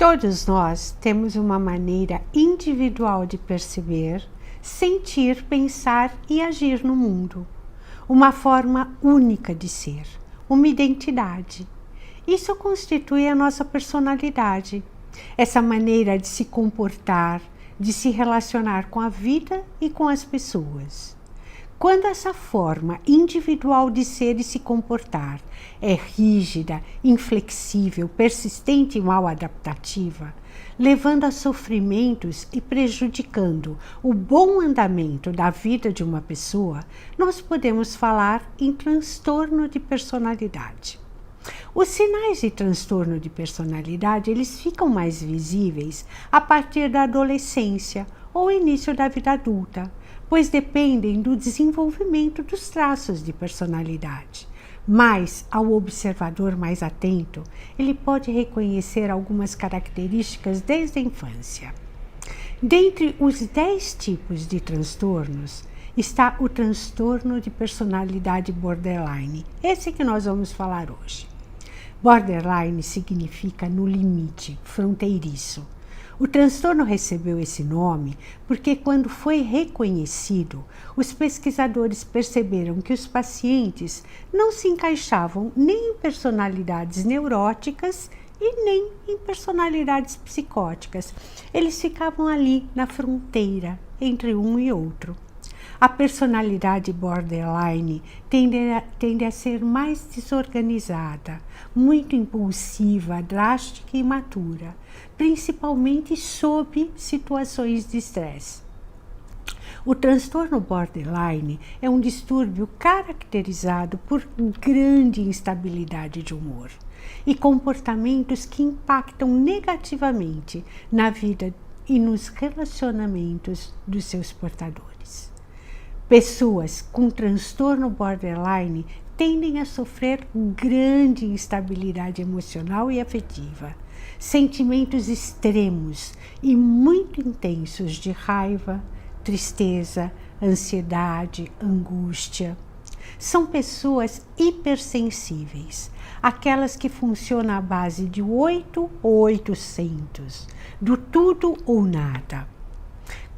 Todos nós temos uma maneira individual de perceber, sentir, pensar e agir no mundo. Uma forma única de ser, uma identidade. Isso constitui a nossa personalidade. Essa maneira de se comportar, de se relacionar com a vida e com as pessoas. Quando essa forma individual de ser e se comportar é rígida, inflexível, persistente e mal adaptativa, levando a sofrimentos e prejudicando o bom andamento da vida de uma pessoa, nós podemos falar em transtorno de personalidade. Os sinais de transtorno de personalidade, eles ficam mais visíveis a partir da adolescência ou início da vida adulta, pois dependem do desenvolvimento dos traços de personalidade. Mas, ao observador mais atento, ele pode reconhecer algumas características desde a infância. Dentre os 10 tipos de transtornos, está o transtorno de personalidade borderline, esse que nós vamos falar hoje. Borderline significa no limite, fronteiriço. O transtorno recebeu esse nome porque, quando foi reconhecido, os pesquisadores perceberam que os pacientes não se encaixavam nem em personalidades neuróticas e nem em personalidades psicóticas. Eles ficavam ali na fronteira entre um e outro. A personalidade borderline tende a ser mais desorganizada, muito impulsiva, drástica e imatura, principalmente sob situações de estresse. O transtorno borderline é um distúrbio caracterizado por grande instabilidade de humor e comportamentos que impactam negativamente na vida e nos relacionamentos dos seus portadores. Pessoas com transtorno borderline tendem a sofrer grande instabilidade emocional e afetiva, sentimentos extremos e muito intensos de raiva, tristeza, ansiedade, angústia. São pessoas hipersensíveis, aquelas que funcionam à base de 8 ou 800, do tudo ou nada.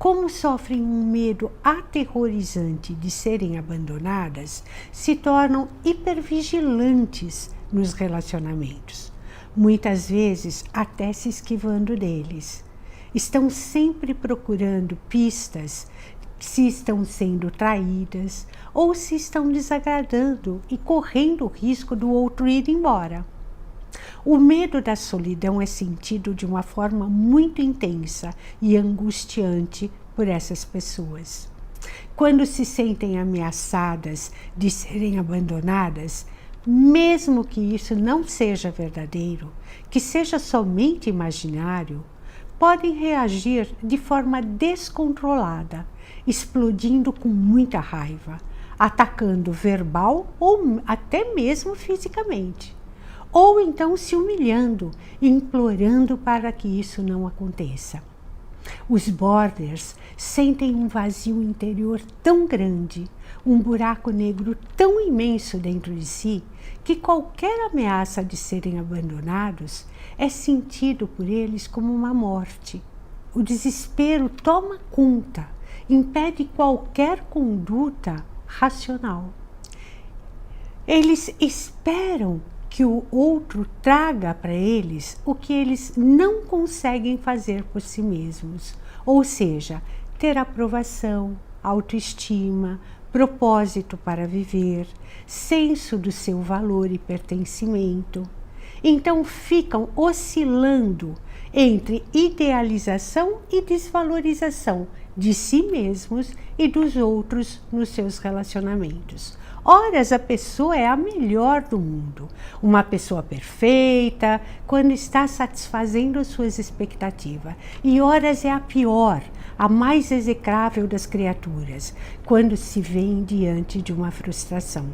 Como sofrem um medo aterrorizante de serem abandonadas, se tornam hipervigilantes nos relacionamentos, muitas vezes até se esquivando deles. Estão sempre procurando pistas se estão sendo traídas ou se estão desagradando e correndo o risco do outro ir embora. O medo da solidão é sentido de uma forma muito intensa e angustiante por essas pessoas. Quando se sentem ameaçadas de serem abandonadas, mesmo que isso não seja verdadeiro, que seja somente imaginário, podem reagir de forma descontrolada, explodindo com muita raiva, atacando verbal ou até mesmo fisicamente. Ou então se humilhando, implorando para que isso não aconteça. Os borders sentem um vazio interior tão grande, um buraco negro tão imenso dentro de si, que qualquer ameaça de serem abandonados é sentido por eles como uma morte. O desespero toma conta, impede qualquer conduta racional. Eles esperam que o outro traga para eles o que eles não conseguem fazer por si mesmos, ou seja, ter aprovação, autoestima, propósito para viver, senso do seu valor e pertencimento. Então ficam oscilando entre idealização e desvalorização de si mesmos e dos outros nos seus relacionamentos. Horas a pessoa é a melhor do mundo, uma pessoa perfeita, quando está satisfazendo as suas expectativas. E horas é a pior, a mais execrável das criaturas, quando se vêem diante de uma frustração.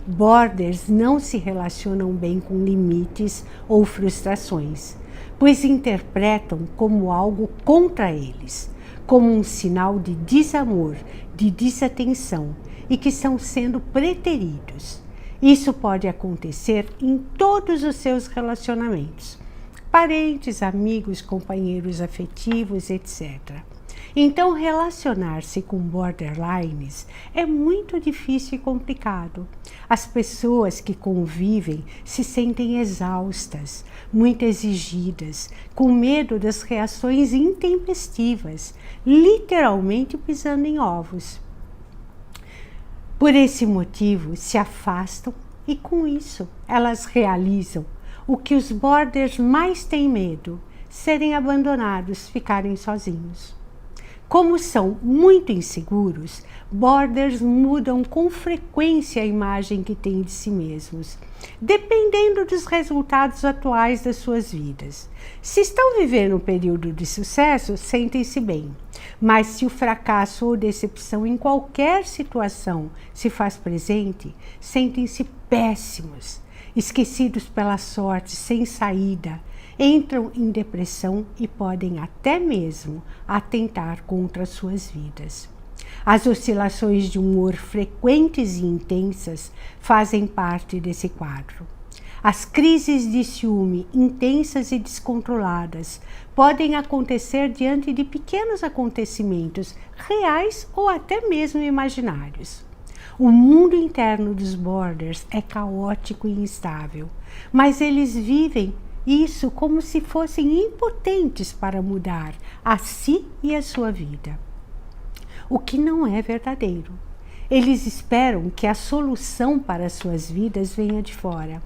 Borders não se relacionam bem com limites ou frustrações, pois interpretam como algo contra eles, como um sinal de desamor, de desatenção, e que estão sendo preteridos. Isso pode acontecer em todos os seus relacionamentos. parentes, amigos, companheiros afetivos, etc. Então, relacionar-se com borderlines é muito difícil e complicado. As pessoas que convivem se sentem exaustas, muito exigidas, com medo das reações intempestivas, literalmente pisando em ovos. Por esse motivo, se afastam e, com isso, elas realizam o que os borders mais têm medo: serem abandonados, ficarem sozinhos. Como são muito inseguros, borders mudam com frequência a imagem que têm de si mesmos, dependendo dos resultados atuais das suas vidas. Se estão vivendo um período de sucesso, sentem-se bem. Mas se o fracasso ou decepção em qualquer situação se faz presente, sentem-se péssimos, esquecidos pela sorte, sem saída, entram em depressão e podem até mesmo atentar contra suas vidas. As oscilações de humor frequentes e intensas fazem parte desse quadro. As crises de ciúme intensas e descontroladas podem acontecer diante de pequenos acontecimentos reais ou até mesmo imaginários. O mundo interno dos borders é caótico e instável, mas eles vivem isso como se fossem impotentes para mudar a si e a sua vida. O que não é verdadeiro. Eles esperam que a solução para as suas vidas venha de fora.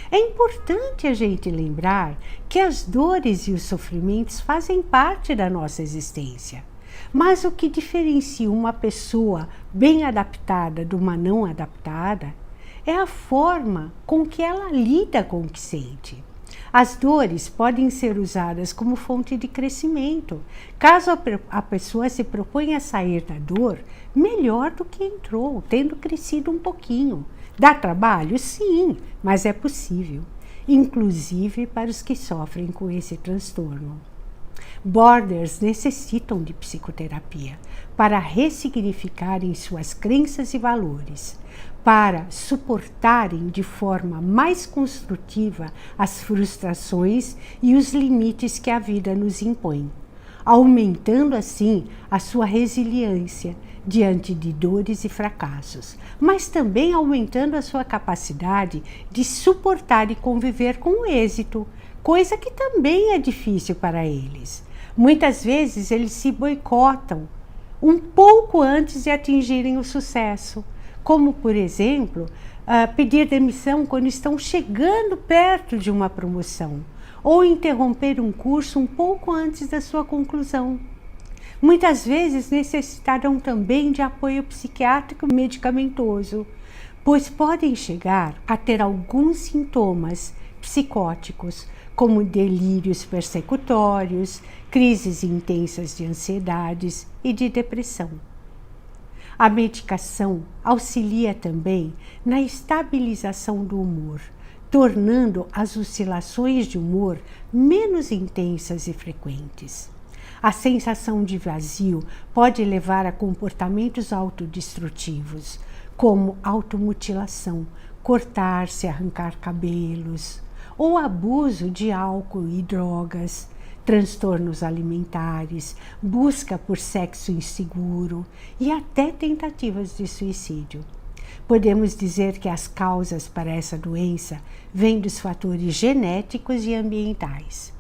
É importante a gente lembrar que as dores e os sofrimentos fazem parte da nossa existência. Mas o que diferencia uma pessoa bem adaptada de uma não adaptada é a forma com que ela lida com o que sente. As dores podem ser usadas como fonte de crescimento. Caso a pessoa se proponha a sair da dor, melhor do que entrou, tendo crescido um pouquinho. Dá trabalho? Sim, mas é possível, inclusive para os que sofrem com esse transtorno. Borders necessitam de psicoterapia para ressignificarem suas crenças e valores, para suportarem de forma mais construtiva as frustrações e os limites que a vida nos impõe, aumentando assim a sua resiliência diante de dores e fracassos, mas também aumentando a sua capacidade de suportar e conviver com o êxito, coisa que também é difícil para eles. Muitas vezes eles se boicotam um pouco antes de atingirem o sucesso, como, por exemplo, pedir demissão quando estão chegando perto de uma promoção, ou interromper um curso um pouco antes da sua conclusão. Muitas vezes necessitarão também de apoio psiquiátrico e medicamentoso, pois podem chegar a ter alguns sintomas psicóticos, como delírios persecutórios, crises intensas de ansiedades e de depressão. A medicação auxilia também na estabilização do humor, tornando as oscilações de humor menos intensas e frequentes. A sensação de vazio pode levar a comportamentos autodestrutivos, como automutilação, cortar-se, arrancar cabelos, ou abuso de álcool e drogas, transtornos alimentares, busca por sexo inseguro e até tentativas de suicídio. Podemos dizer que as causas para essa doença vêm dos fatores genéticos e ambientais.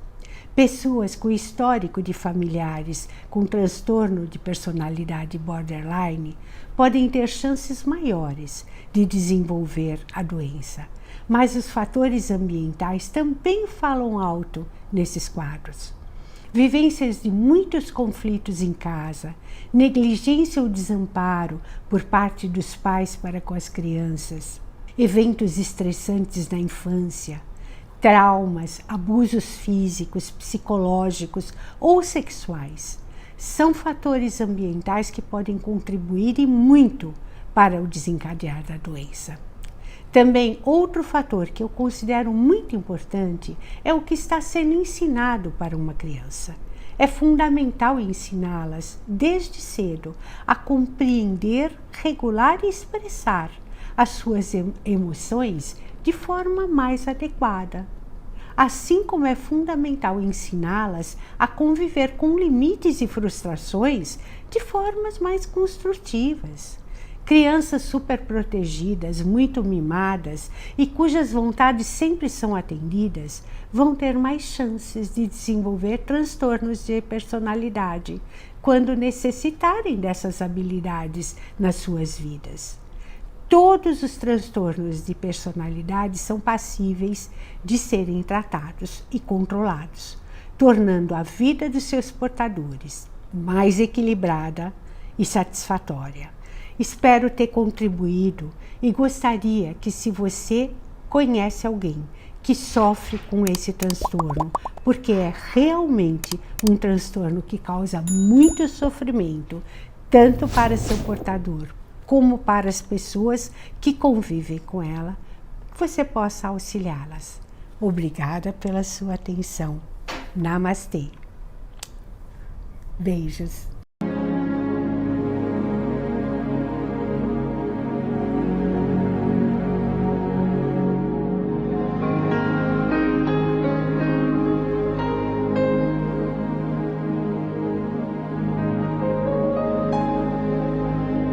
Pessoas com histórico de familiares com transtorno de personalidade borderline podem ter chances maiores de desenvolver a doença, mas os fatores ambientais também falam alto nesses quadros. Vivências de muitos conflitos em casa, negligência ou desamparo por parte dos pais para com as crianças, eventos estressantes na infância, traumas, abusos físicos, psicológicos ou sexuais, são fatores ambientais que podem contribuir e muito para o desencadear da doença. Também outro fator que eu considero muito importante é o que está sendo ensinado para uma criança. É fundamental ensiná-las desde cedo a compreender, regular e expressar as suas emoções de forma mais adequada. assim como é fundamental ensiná-las a conviver com limites e frustrações de formas mais construtivas. Crianças superprotegidas, muito mimadas e cujas vontades sempre são atendidas, vão ter mais chances de desenvolver transtornos de personalidade quando necessitarem dessas habilidades nas suas vidas. Todos os transtornos de personalidade são passíveis de serem tratados e controlados, tornando a vida dos seus portadores mais equilibrada e satisfatória. Espero ter contribuído e gostaria que, se você conhece alguém que sofre com esse transtorno, porque é realmente um transtorno que causa muito sofrimento, tanto para seu portador como para as pessoas que convivem com ela, você possa auxiliá-las. Obrigada pela sua atenção. Namastê. Beijos.